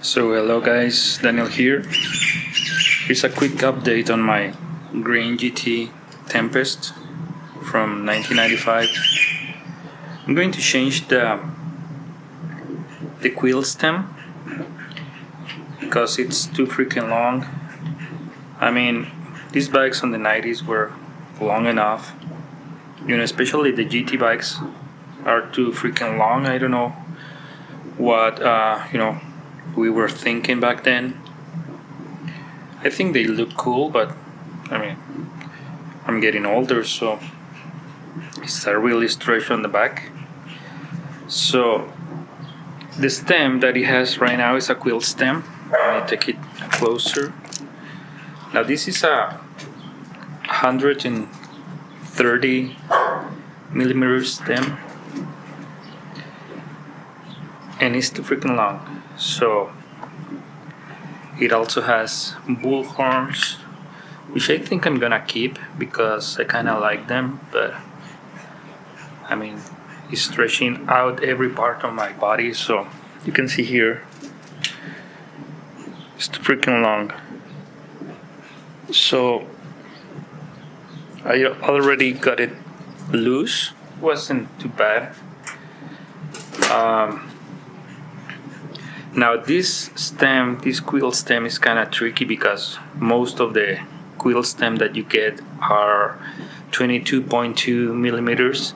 So hello guys, Daniel here. Here's a quick update on my green GT Tempest from 1995. I'm going to change the Quill stem because it's too freaking long. I mean, these bikes on the 90s were long enough. Especially the GT bikes are too freaking long. I don't know what we were thinking back then. I think they look cool, but I mean, I'm getting older, so it's a really stretch on the back. So the stem that it has right now is a Quill stem. Let me take it closer. Now this is a 130 millimeter stem, and it's too freaking long. So it also has bull horns, which I think I'm gonna keep because I kinda like them, but I mean, it's stretching out every part of my body, so you can see here it's too freaking long. So I already got it loose. Wasn't too bad. Now this Quill stem is kind of tricky because most of the Quill stem that you get are 22.2 millimeters.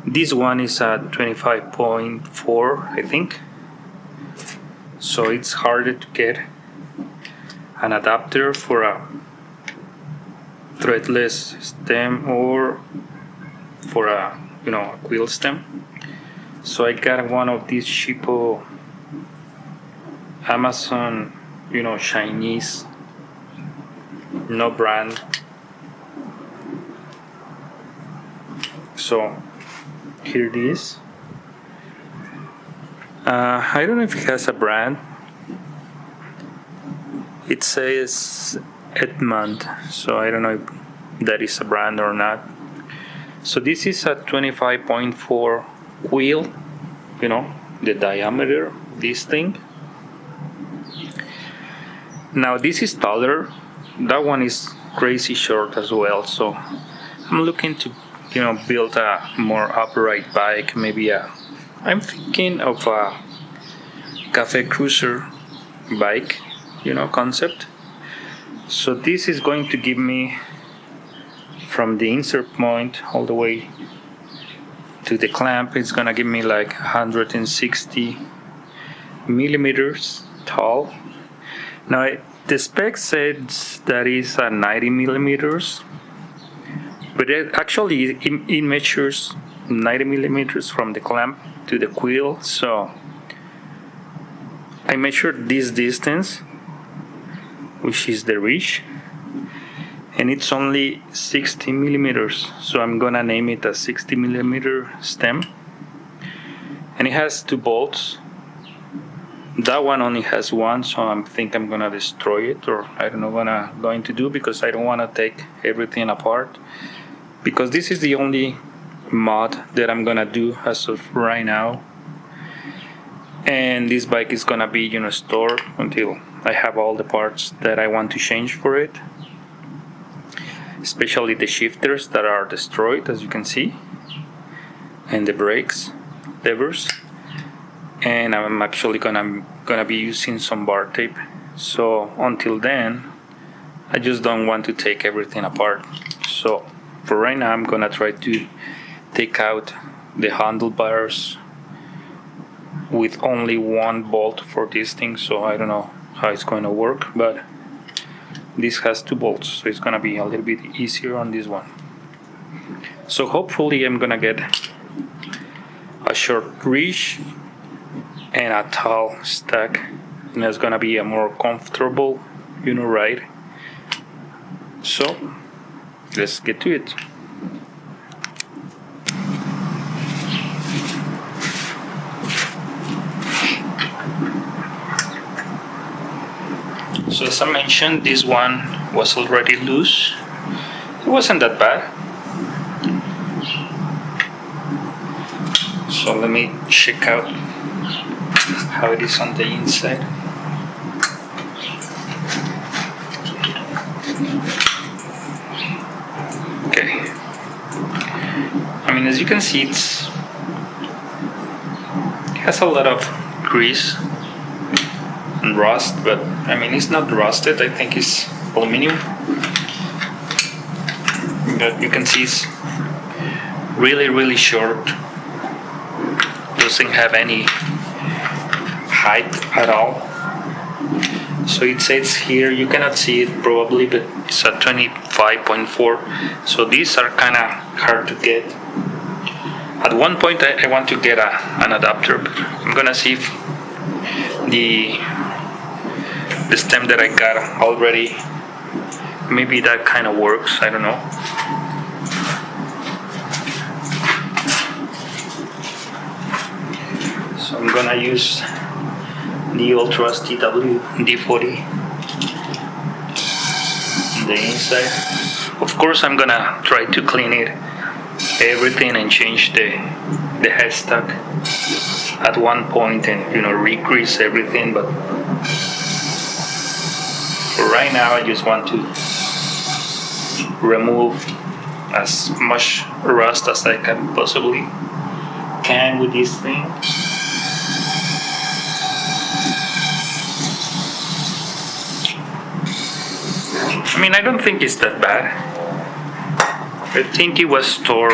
This one is at 25.4, I think. So it's harder to get an adapter for a threadless stem or for a Quill stem. So I got one of these cheapo Amazon, Chinese, no brand. So here it is. I don't know if it has a brand. It says Edmund, so I don't know if that is a brand or not. So this is a 25.4 Quill, the diameter of this thing. Now this is taller. That one is crazy short as well. So I'm looking to, build a more upright bike. I'm thinking of a café cruiser bike, concept. So this is going to give me from the insert point all the way to the clamp. It's gonna give me like 160 millimeters tall. Now the spec says that is 90 millimeters, but it measures 90 millimeters from the clamp to the quill. So I measured this distance, which is the reach, and it's only 60 millimeters. So I'm gonna name it a 60 millimeter stem, and it has 2 bolts. That one only has one, so I think I'm gonna destroy it, or I don't know what I'm going to do because I don't want to take everything apart. Because this is the only mod that I'm gonna do as of right now, and this bike is gonna be stored until I have all the parts that I want to change for it, especially the shifters that are destroyed, as you can see, and the brakes levers. And I'm actually gonna be using some bar tape. So until then, I just don't want to take everything apart. So for right now, I'm gonna try to take out the handlebars with only one bolt for this thing. So I don't know how it's going to work, but this has 2 bolts, so it's gonna be a little bit easier on this one. So hopefully I'm gonna get a short reach and a tall stack, and it's gonna be a more comfortable ride. So let's get to it. So as I mentioned, this one was already loose. It wasn't that bad. So let me check out how it is on the inside. Okay. I mean, as you can see, it has a lot of grease and rust, but I mean, it's not rusted. I think it's aluminum. But you can see it's really short. Doesn't have any height at all. So it says here, you cannot see it probably, but it's a 25.4. So these are kind of hard to get. At one point I want to get an adapter, but I'm gonna see if the stem that I got already, maybe that kind of works, I don't know. So I'm gonna use the Ultras TW D40 on the inside. Of course I'm gonna try to clean it, everything, and change the headstock at one point, and re-grease everything, but for right now I just want to remove as much rust as I possibly can with this thing. I mean, I don't think it's that bad. I think it was stored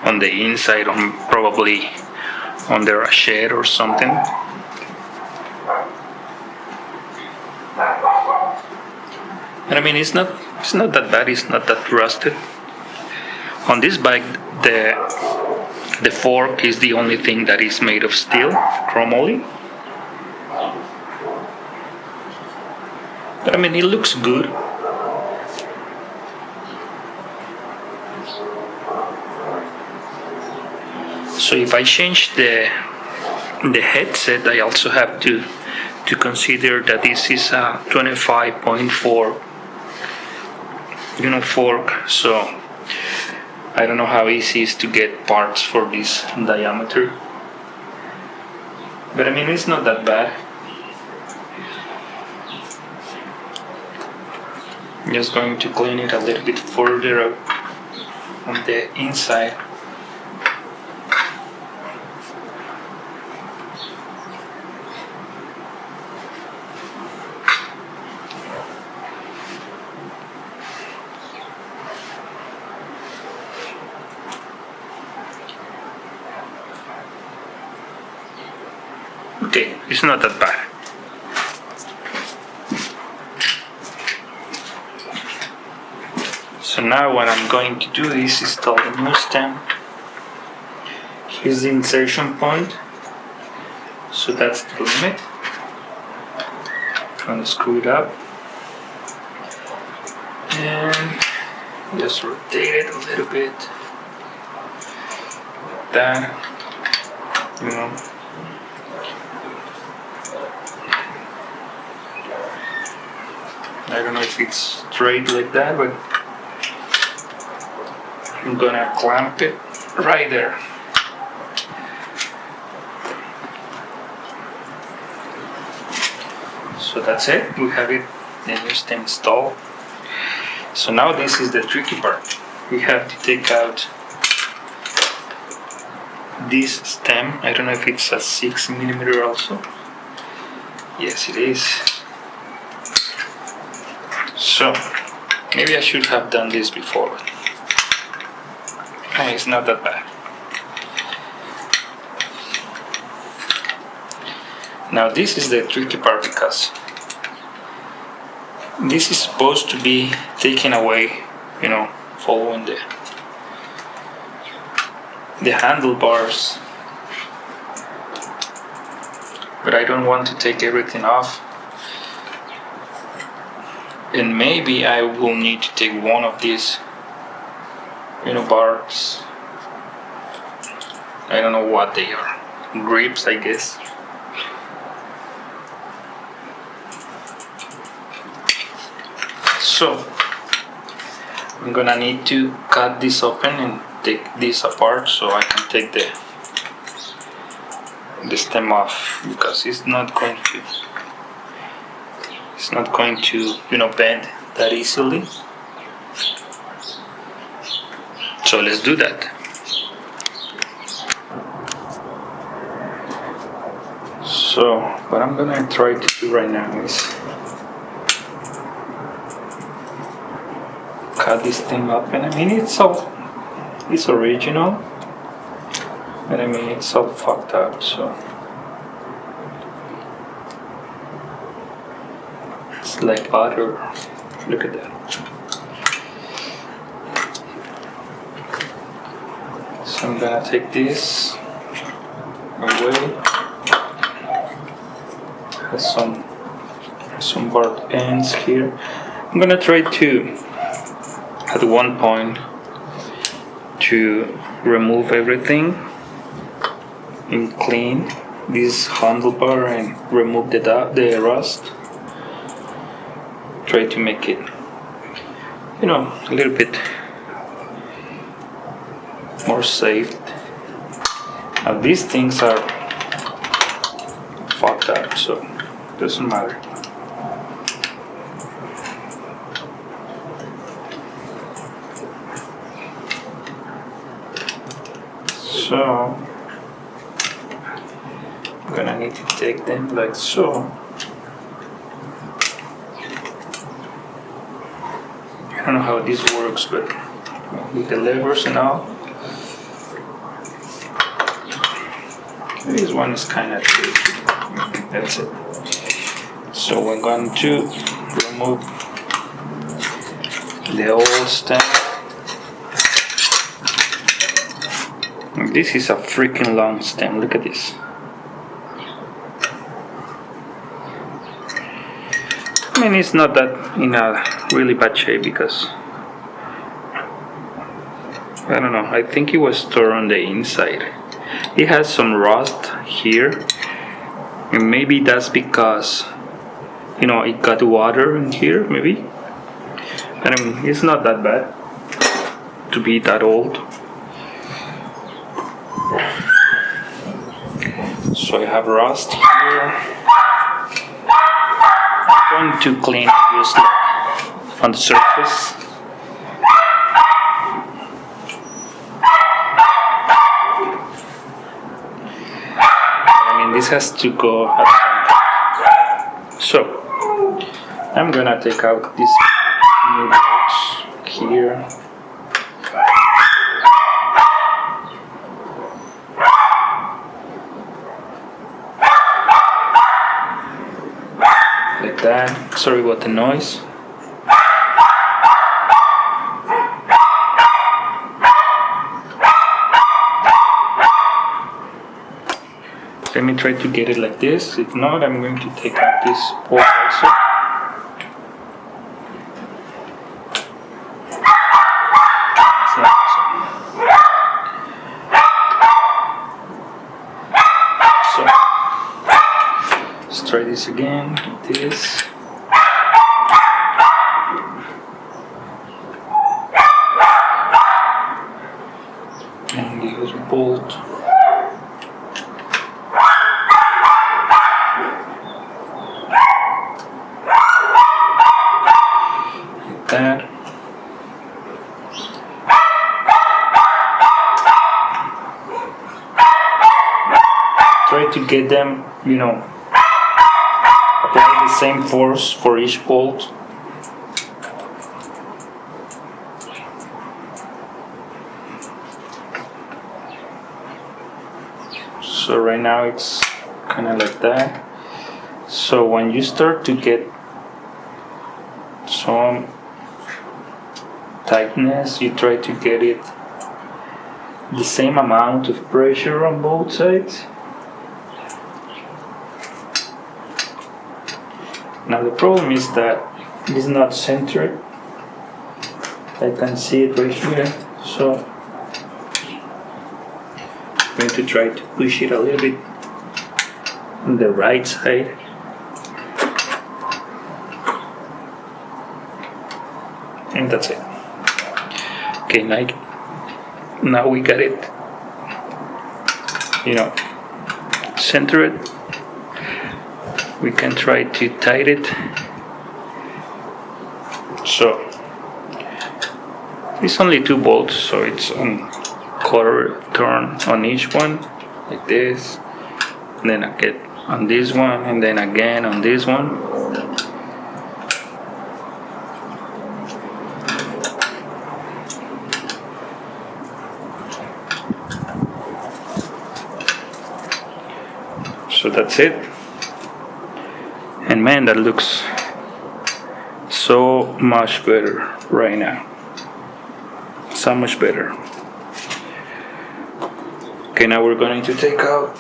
on the inside, probably under a shed or something. And I mean, it's not that bad. It's not that rusted. On this bike, the fork is the only thing that is made of steel, chromoly. But I mean, it looks good. So if I change the headset, I also have to consider that this is a 25.4 fork. So I don't know how easy it is to get parts for this diameter. But I mean, it's not that bad. I'm just going to clean it a little bit further on the inside. Okay, it's not that bad. So now what I'm going to do is install the new stem. Here's the insertion point. So that's the limit. I'm going to screw it up. And just rotate it a little bit. Like that. I don't know if it's straight like that, but I'm gonna clamp it right there. So that's it, we have it, the new stem installed. So now this is the tricky part. We have to take out this stem. I don't know if it's a 6mm also. Yes, it is. So maybe I should have done this before, but it's not that bad. Now this is the tricky part, because this is supposed to be taken away, following the handlebars, but I don't want to take everything off. And maybe I will need to take one of these, bars. I don't know what they are. Grips, I guess. So I'm gonna need to cut this open and take this apart so I can take the stem off, because it's not going to bend that easily. So let's do that. So what I'm gonna try to do right now is cut this thing up, and I mean it's original, and I mean it's all fucked up, so it's like butter. Look at that. So I'm gonna take this away. Has some barbed ends here. I'm gonna try to, at one point, to remove everything and clean this handlebar and remove the rust. Try to make it, a little bit more safe. Now these things are fucked up, so it doesn't matter. So I'm gonna need to take them like so. I don't know how this works, but with the levers and all, this one is kind of tricky. That's it. So we're going to remove the old stem. This is a freaking long stem. Look at this. I mean, it's not that in a really bad shape because I don't know. I think it was stored on the inside. It has some rust here, and maybe that's because it got water in here. Maybe. I mean, it's not that bad to be that old. So I have rust here. I'm going to clean it just like on the surface. I mean, this has to go at some point. So I'm gonna take out these new bolts here. That. Sorry about the noise. Let me try to get it like this. If not, I'm going to take out this bolt also. So let's try this again. This. And use bolt. Like that. Try to get them, apply the same force for each bolt. So right now it's kind of like that. So when you start to get some tightness, you try to get it the same amount of pressure on both sides. Now the problem is that it's not centered. I can see it right here. So I'm going to try to push it a little bit on the right side. And that's it. Okay, now we got it, center it. We can try to tighten it. So it's only 2 bolts, so it's on quarter turn on each one, like this, and then I get on this one, and then again on this one. So that's it, and man, that looks so much better right now. So much better. Okay, now we're going to take out.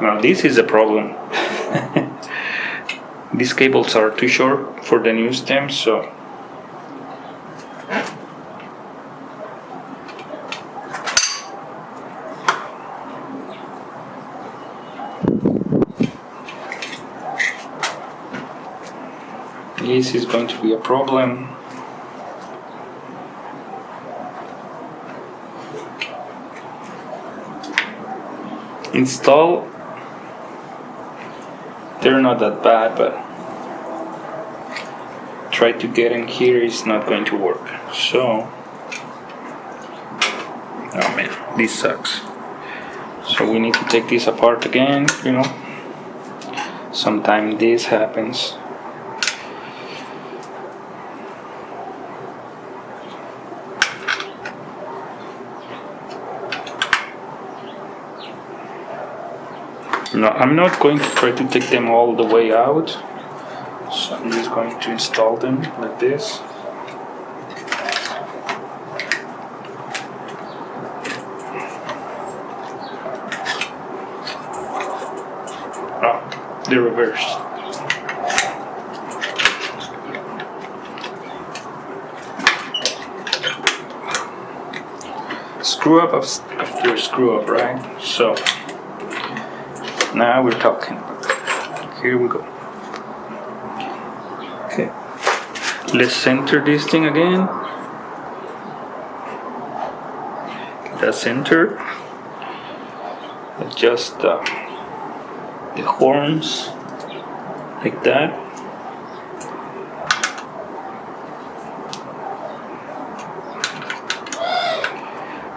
Now this is a problem. These cables are too short for the new stem, so this is going to be a problem. Install, they're not that bad, but try to get in here is not going to work. So, oh man, this sucks. So we need to take this apart again, you know. Sometimes this happens. No, I'm not going to try to take them all the way out, so I'm just going to install them like this. Oh, they're reversed. Screw up after screw up, right? So now we're talking. Here we go. Okay. Let's center this thing again. That's center. Adjust the horns like that.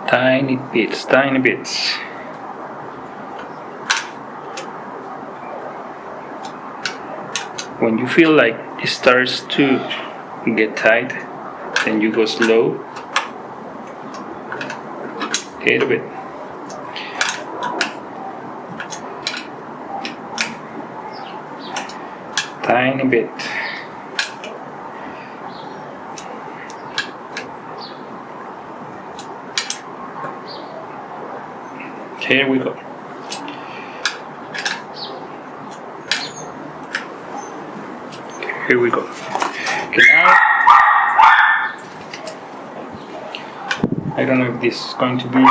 Tiny bits, tiny bits. When you feel like it starts to get tight, then you go slow. A little bit. Tiny bit. Here we go. Here we go. Okay, now I don't know if this is going to be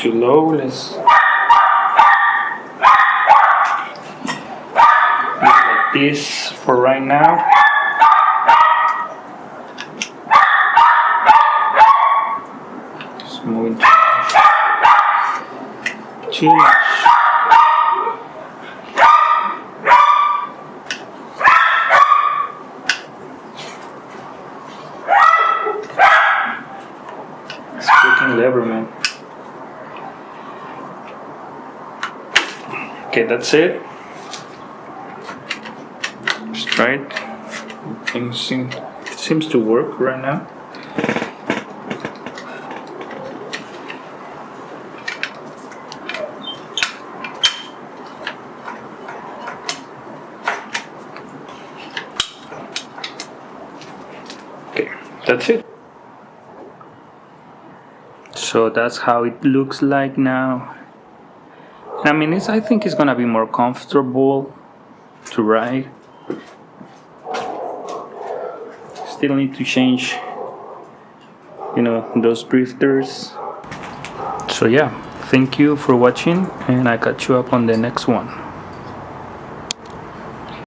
too low. Let's do like this for right now. Just moving too much. Lever, man. Okay, that's it. Let's try it. Things seems to work right now. Okay, that's it. So that's how it looks like now. I mean, I think it's gonna be more comfortable to ride. Still need to change, you know, those drifters. So yeah, thank you for watching, and I catch you up on the next one.